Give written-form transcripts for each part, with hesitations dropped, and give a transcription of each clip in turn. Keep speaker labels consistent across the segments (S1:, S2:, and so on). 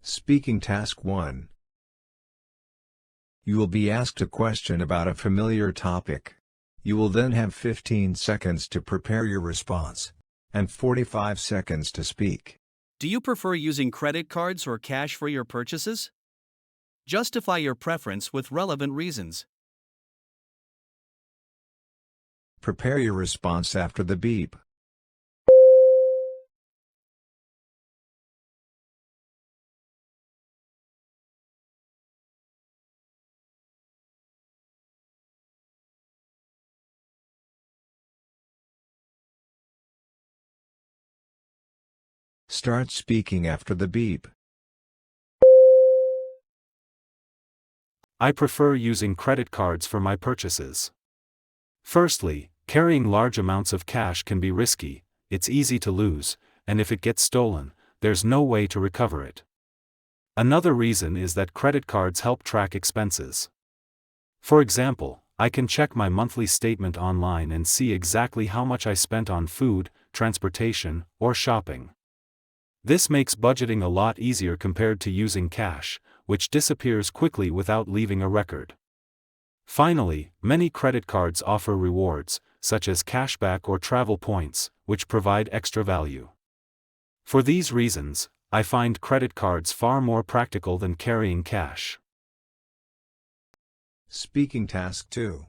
S1: Speaking Task 1. You will be asked a question about a familiar topic. You will then have 15 seconds to prepare your response, and 45 seconds to speak.
S2: Do you prefer using credit cards or cash for your purchases? Justify your preference with relevant reasons.
S1: Prepare your response after the beep. Start speaking after the beep.
S3: I prefer using credit cards for my purchases. Firstly, carrying large amounts of cash can be risky, it's easy to lose, and if it gets stolen, there's no way to recover it. Another reason is that credit cards help track expenses. For example, I can check my monthly statement online and see exactly how much I spent on food, transportation, or shopping. This makes budgeting a lot easier compared to using cash, which disappears quickly without leaving a record. Finally, many credit cards offer rewards, such as cashback or travel points, which provide extra value. For these reasons, I find credit cards far more practical than carrying cash.
S1: Speaking Task 2.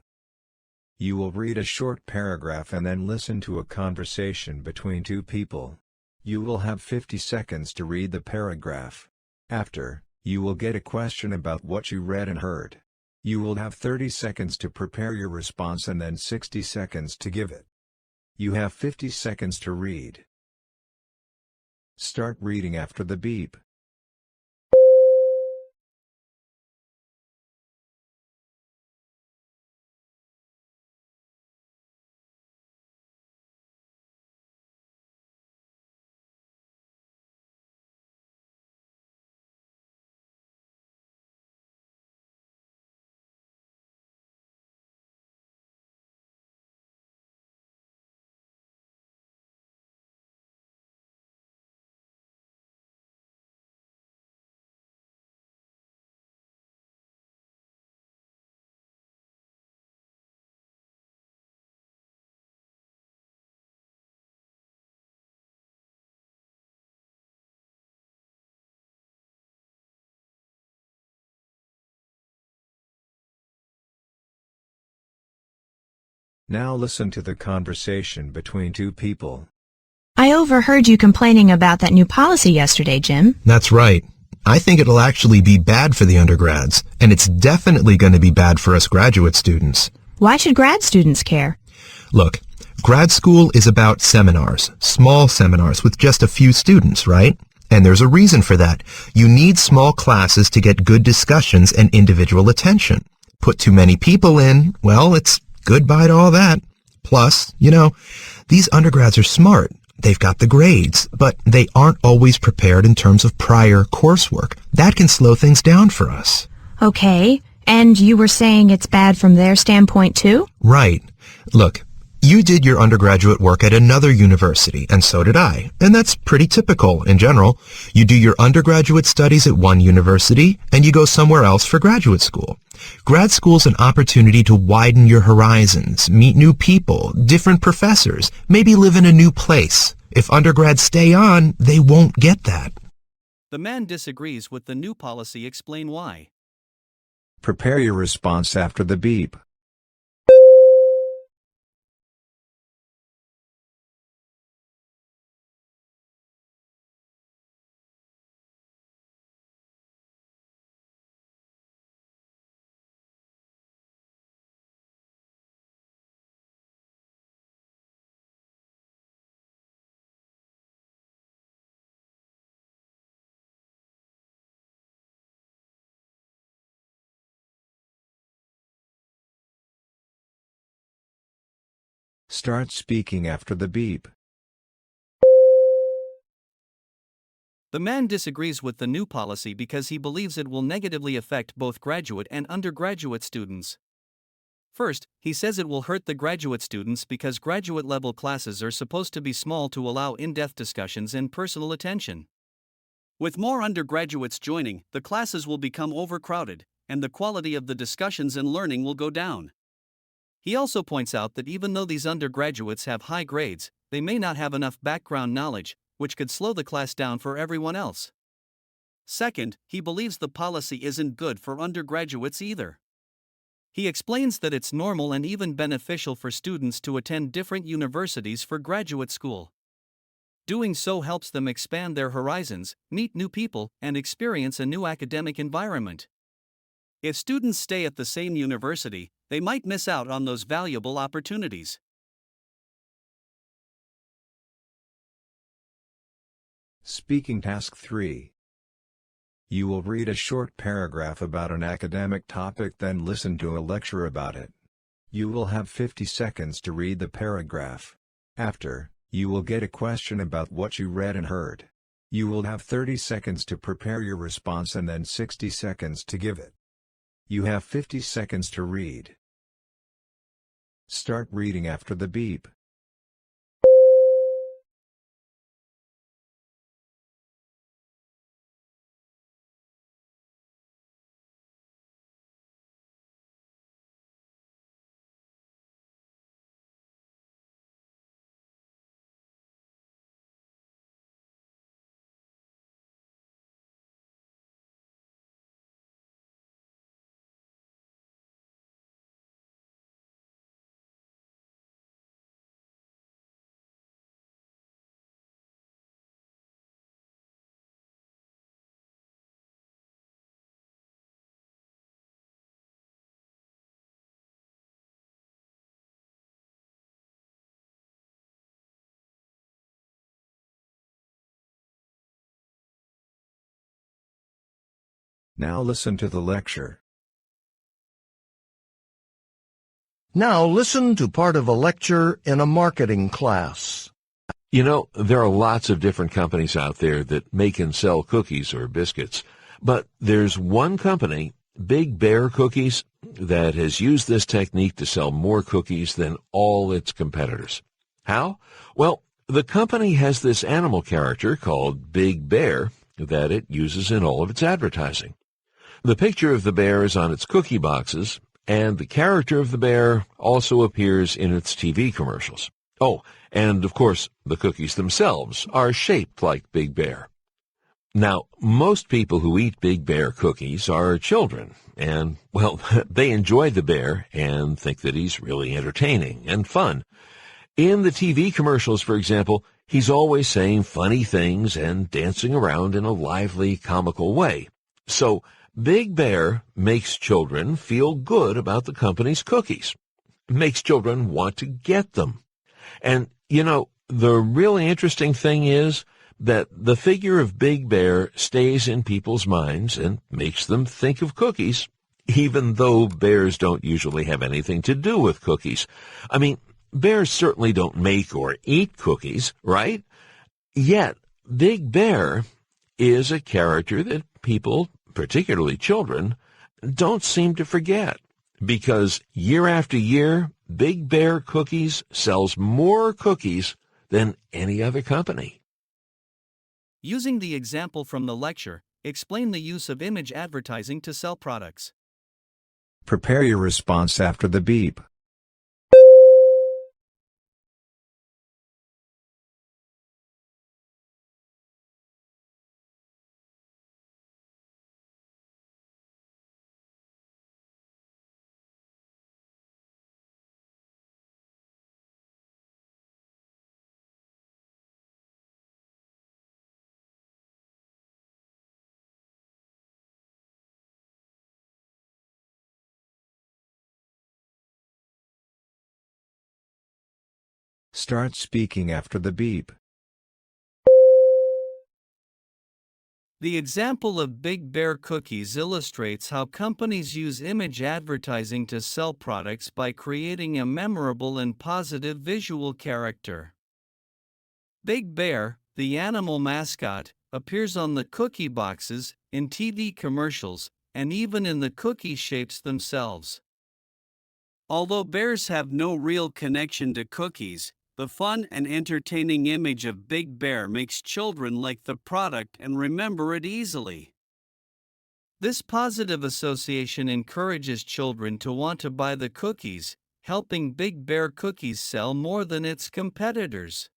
S1: You will read a short paragraph and then listen to a conversation between two people. You will have 50 seconds to read the paragraph. After, you will get a question about what you read and heard. You will have 30 seconds to prepare your response and then 60 seconds to give it. You have 50 seconds to read. Start reading after the beep. Now listen to the conversation between two people.
S4: I overheard you complaining about that new policy yesterday, Jim.
S5: That's right. I think it'll actually be bad for the undergrads, and it's definitely going to be bad for us graduate students.
S4: Why should grad students care?
S5: Look, grad school is about seminars, small seminars with just a few students, right? And there's a reason for that. You need small classes to get good discussions and individual attention. Put too many people in, well, it's goodbye to all that. Plus, these undergrads are smart. They've got the grades, but they aren't always prepared in terms of prior coursework. That can slow things down for us.
S4: Okay, and you were saying it's bad from their standpoint too?
S5: Right. Look, you did your undergraduate work at another university, and so did I. And that's pretty typical in general. You do your undergraduate studies at one university, and you go somewhere else for graduate school. Grad school's an opportunity to widen your horizons, meet new people, different professors, maybe live in a new place. If undergrads stay on, they won't get that.
S2: The man disagrees with the new policy. Explain why.
S1: Prepare your response after the beep. Start speaking after the beep.
S2: The man disagrees with the new policy because he believes it will negatively affect both graduate and undergraduate students. First, he says it will hurt the graduate students because graduate-level classes are supposed to be small to allow in-depth discussions and personal attention. With more undergraduates joining, the classes will become overcrowded, and the quality of the discussions and learning will go down. He also points out that even though these undergraduates have high grades, they may not have enough background knowledge, which could slow the class down for everyone else. Second, he believes the policy isn't good for undergraduates either. He explains that it's normal and even beneficial for students to attend different universities for graduate school. Doing so helps them expand their horizons, meet new people, and experience a new academic environment. If students stay at the same university, they might miss out on those valuable opportunities.
S1: Speaking Task 3. You will read a short paragraph about an academic topic, then listen to a lecture about it. You will have 50 seconds to read the paragraph. After, you will get a question about what you read and heard. You will have 30 seconds to prepare your response and then 60 seconds to give it. You have 50 seconds to read. Start reading after the beep. Now listen to the lecture.
S6: Now listen to part of a lecture in a marketing class.
S7: You know, there are lots of different companies out there that make and sell cookies or biscuits. But there's one company, Big Bear Cookies, that has used this technique to sell more cookies than all its competitors. How? Well, the company has this animal character called Big Bear that it uses in all of its advertising. The picture of the bear is on its cookie boxes, and the character of the bear also appears in its TV commercials. Oh, and of course, the cookies themselves are shaped like Big Bear. Now, most people who eat Big Bear cookies are children, and, well, they enjoy the bear and think that he's really entertaining and fun. In the TV commercials, for example, he's always saying funny things and dancing around in a lively, comical way. So, Big Bear makes children feel good about the company's cookies, makes children want to get them. And, you know, the really interesting thing is that the figure of Big Bear stays in people's minds and makes them think of cookies, even though bears don't usually have anything to do with cookies. I mean, bears certainly don't make or eat cookies, right? Yet, Big Bear is a character that people, particularly children, don't seem to forget, because year after year, Big Bear Cookies sells more cookies than any other company.
S2: Using the example from the lecture, explain the use of image advertising to sell products.
S1: Prepare your response after the beep. Start speaking after the beep.
S2: The example of Big Bear Cookies illustrates how companies use image advertising to sell products by creating a memorable and positive visual character. Big Bear, the animal mascot, appears on the cookie boxes, in TV commercials, and even in the cookie shapes themselves. Although bears have no real connection to cookies, the fun and entertaining image of Big Bear makes children like the product and remember it easily. This positive association encourages children to want to buy the cookies, helping Big Bear cookies sell more than its competitors.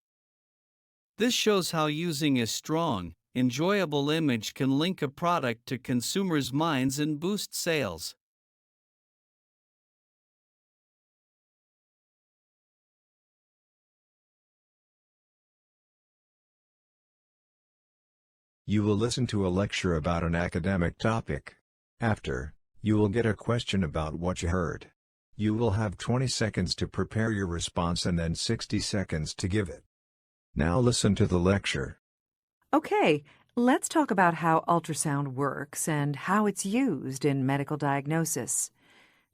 S2: This shows how using a strong, enjoyable image can link a product to consumers' minds and boost sales.
S1: You will listen to a lecture about an academic topic. After, you will get a question about what you heard. You will have 20 seconds to prepare your response and then 60 seconds to give it. Now listen to the lecture.
S8: Okay, let's talk about how ultrasound works and how it's used in medical diagnosis.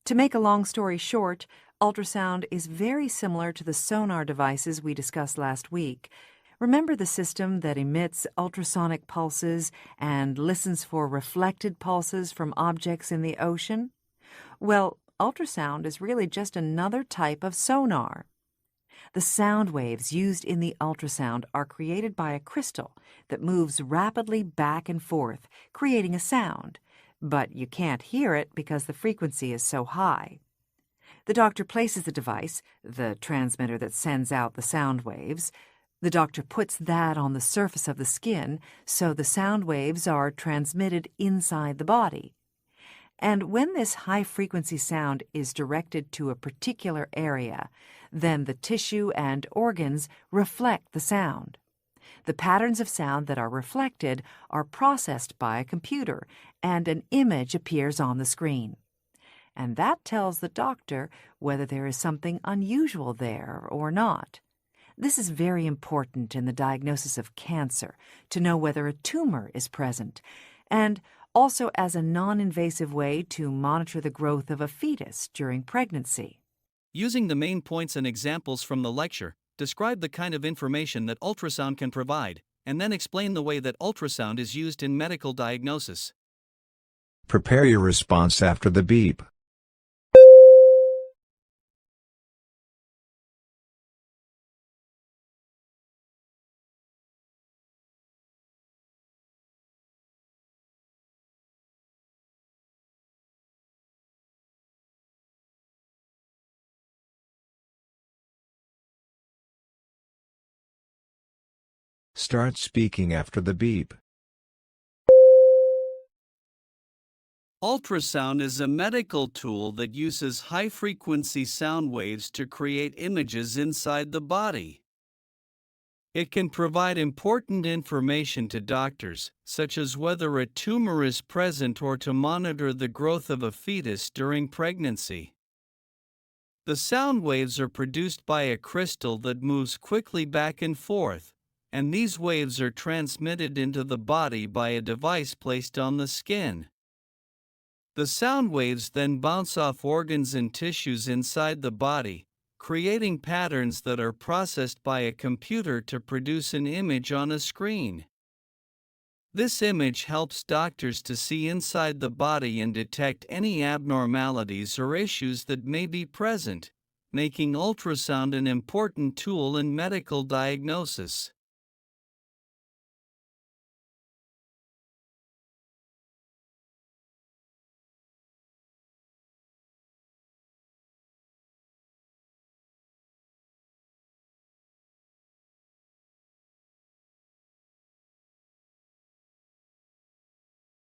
S8: To make a long story short, ultrasound is very similar to the sonar devices we discussed last week. Remember the system that emits ultrasonic pulses and listens for reflected pulses from objects in the ocean? Well, ultrasound is really just another type of sonar. The sound waves used in the ultrasound are created by a crystal that moves rapidly back and forth, creating a sound. But you can't hear it because the frequency is so high. The doctor places the device, the transmitter that sends out the sound waves. The doctor puts that on the surface of the skin, so the sound waves are transmitted inside the body. And when this high-frequency sound is directed to a particular area, then the tissue and organs reflect the sound. The patterns of sound that are reflected are processed by a computer, and an image appears on the screen. And that tells the doctor whether there is something unusual there or not. This is very important in the diagnosis of cancer, to know whether a tumor is present, and also as a non-invasive way to monitor the growth of a fetus during pregnancy.
S2: Using the main points and examples from the lecture, describe the kind of information that ultrasound can provide, and then explain the way that ultrasound is used in medical diagnosis.
S1: Prepare your response after the beep. Start speaking after the beep.
S2: Ultrasound is a medical tool that uses high-frequency sound waves to create images inside the body. It can provide important information to doctors, such as whether a tumor is present or to monitor the growth of a fetus during pregnancy. The sound waves are produced by a crystal that moves quickly back and forth, and these waves are transmitted into the body by a device placed on the skin. The sound waves then bounce off organs and tissues inside the body, creating patterns that are processed by a computer to produce an image on a screen. This image helps doctors to see inside the body and detect any abnormalities or issues that may be present, making ultrasound an important tool in medical diagnosis.